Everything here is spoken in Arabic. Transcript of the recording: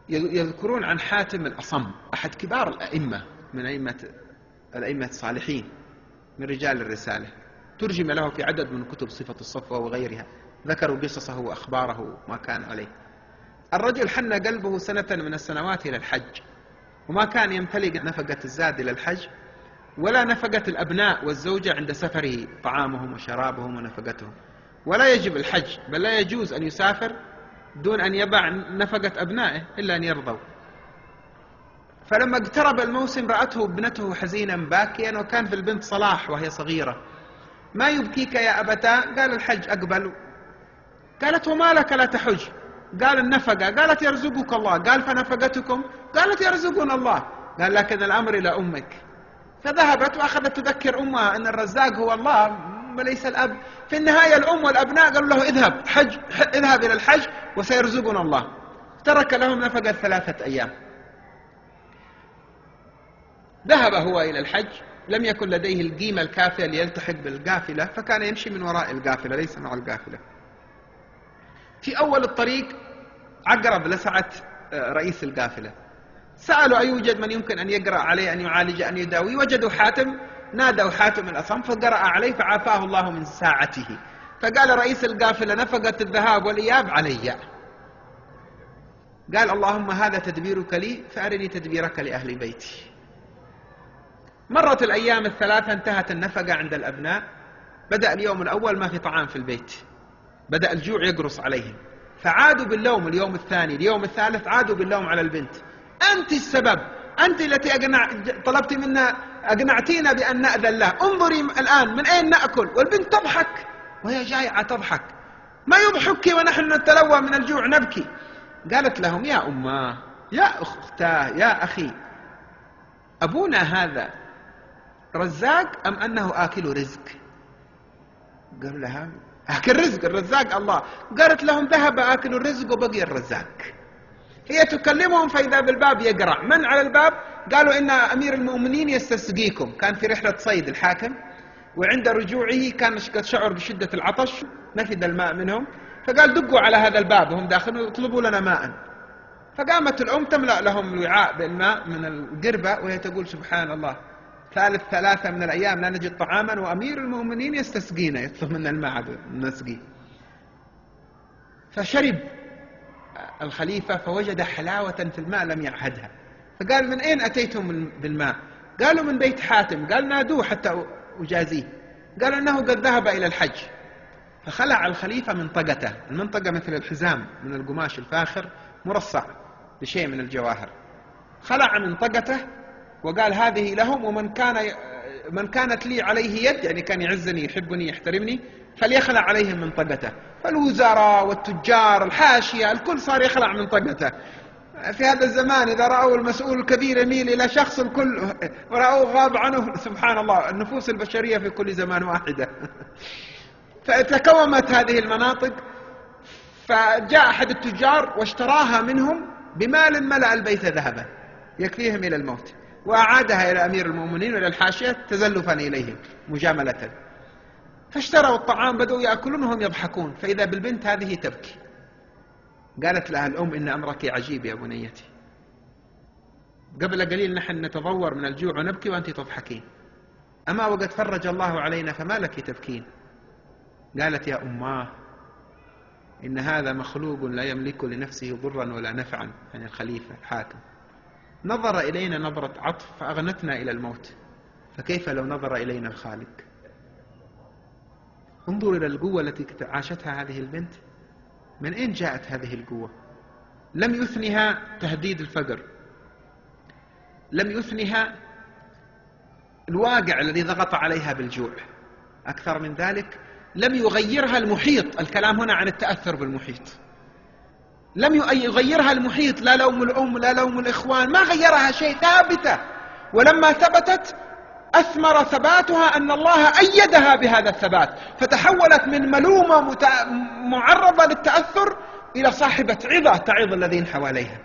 يذكرون عن حاتم الأصم أحد كبار الأئمة من الأئمة الصالحين من رجال الرسالة، ترجم له في عدد من كتب صفة الصفوة وغيرها، ذكروا قصصه وأخباره ما كان عليه. الرجل حن قلبه سنة من السنوات إلى الحج، وما كان يمتلك نفقة الزاد إلى الحج ولا نفقة الأبناء والزوجة عند سفره، طعامهم وشرابهم ونفقتهم، ولا يجب الحج بل لا يجوز أن يسافر دون أن يبع نفقة أبنائه إلا أن يرضوا. فلما اقترب الموسم رأته ابنته حزينا باكيا، وكان في البنت صلاح وهي صغيرة. ما يبكيك يا أبتاه؟ قال الحج أقبل. قالت وما لك لا تحج؟ قال النفقة. قالت يرزقك الله. قال فنفقتكم؟ قالت يرزقنا الله. قال لكن الأمر إلى أمك. فذهبت وأخذت تذكر أمها أن الرزاق هو الله وليس الأب. في النهاية الأم والأبناء قالوا له اذهب إلى الحج وسيرزقنا الله. ترك لهم نفقة 3 أيام. ذهب هو إلى الحج، لم يكن لديه القيمة الكافية ليلتحق بالقافلة، فكان يمشي من وراء القافلة ليس مع القافلة. في أول الطريق عقرب لسعت رئيس القافلة، سألوا أيوجد من يمكن أن يقرأ عليه أن يعالج أن يداوي؟ وجدوا حاتم، نادوا حاتم الأصم فقرأ عليه فعافاه الله من ساعته. فقال رئيس القافلة نفقة الذهاب والإياب علي. قال اللهم هذا تدبيرك لي فأرني تدبيرك لأهل بيتي. مرت الأيام 3، انتهت النفقة عند الأبناء. بدأ اليوم الأول ما في طعام في البيت، بدأ الجوع يقرص عليهم، فعادوا باللوم. اليوم الثاني، اليوم الثالث، عادوا باللوم على البنت. أنت السبب، أنت التي طلبت منا، أقنعتينا بأن نأذن له. انظري الآن من أين نأكل والبنت تضحك وهي جائعة تضحك. ما يضحك ونحن نتلوى من الجوع نبكي. قالت لهم يا أماه يا أختاه يا أخي، أبونا هذا رزاق أم أنه آكل رزق؟ قالوا لها آكل رزق، الرزاق الله. قالت لهم ذهب آكل الرزق وبقي الرزاق. هي تكلمهم فإذا بالباب يقرع. من على الباب؟ قالوا إن أمير المؤمنين يستسقيكم. كان في رحلة صيد الحاكم، وعند رجوعه كان قد شعر بشدة العطش، نفد الماء منهم، فقال دقوا على هذا الباب وهم داخلون يطلبوا لنا ماء. فقامت الأم تملأ لهم الوعاء بالماء من القربة وهي تقول سبحان الله، 3 من الأيام لا نجد طعاما وأمير المؤمنين يستسقينا، يطلب منا الماء نسقيه. فشرب الخليفة فوجد حلاوة في الماء لم يعهدها، فقال من أين أتيتم بالماء؟ قالوا من بيت حاتم. قال نادوه حتى أجازيه. قالوا إنه قد ذهب إلى الحج. فخلع الخليفة منطقته، المنطقة مثل الحزام من القماش الفاخر مرصع بشيء من الجواهر. خلع منطقته وقال هذه لهم، ومن كانت لي عليه يد، يعني كان يعزني يحبني يحترمني، فليخلع عليهم منطقته. فالوزراء والتجار الحاشية الكل صار يخلع منطقته. في هذا الزمان إذا رأوا المسؤول الكبير يميل إلى شخص الكل ورأوا غاب عنه. سبحان الله، النفوس البشرية في كل زمان واحدة. فتكومت هذه المناطق، فجاء أحد التجار واشتراها منهم بمال ملأ البيت ذهبا يكفيهم إلى الموت، وأعادها إلى أمير المؤمنين وإلى الحاشية تزلفا إليهم مجاملة. فاشتروا الطعام، بدأوا يأكلون وهم يضحكون، فإذا بالبنت هذه تبكي. قالت لها الأم إن أمرك عجيب يا بنيتي، قبل قليل نحن نتضور من الجوع ونبكي وأنت تضحكين، أما وقد فرج الله علينا فما لك تبكين؟ قالت يا أماه إن هذا مخلوق لا يملك لنفسه ضرا ولا نفعا، يعني الخليفة الحاكم، نظر إلينا نظرة عطف فأغنتنا إلى الموت، فكيف لو نظر إلينا الخالق؟ انظر إلى القوة التي عاشتها هذه البنت. من أين جاءت هذه القوة؟ لم يثنها تهديد الفقر، لم يثنها الواقع الذي ضغط عليها بالجوع، أكثر من ذلك لم يغيرها المحيط. الكلام هنا عن التأثر بالمحيط. لم يغيرها المحيط، لا لوم الأم لا لوم الإخوان، ما غيرها شيء، ثابتة. ولما ثبتت أثمر ثباتها أن الله أيدها بهذا الثبات، فتحولت من ملومة معرضة للتأثر إلى صاحبة عظة تعظ الذين حواليها.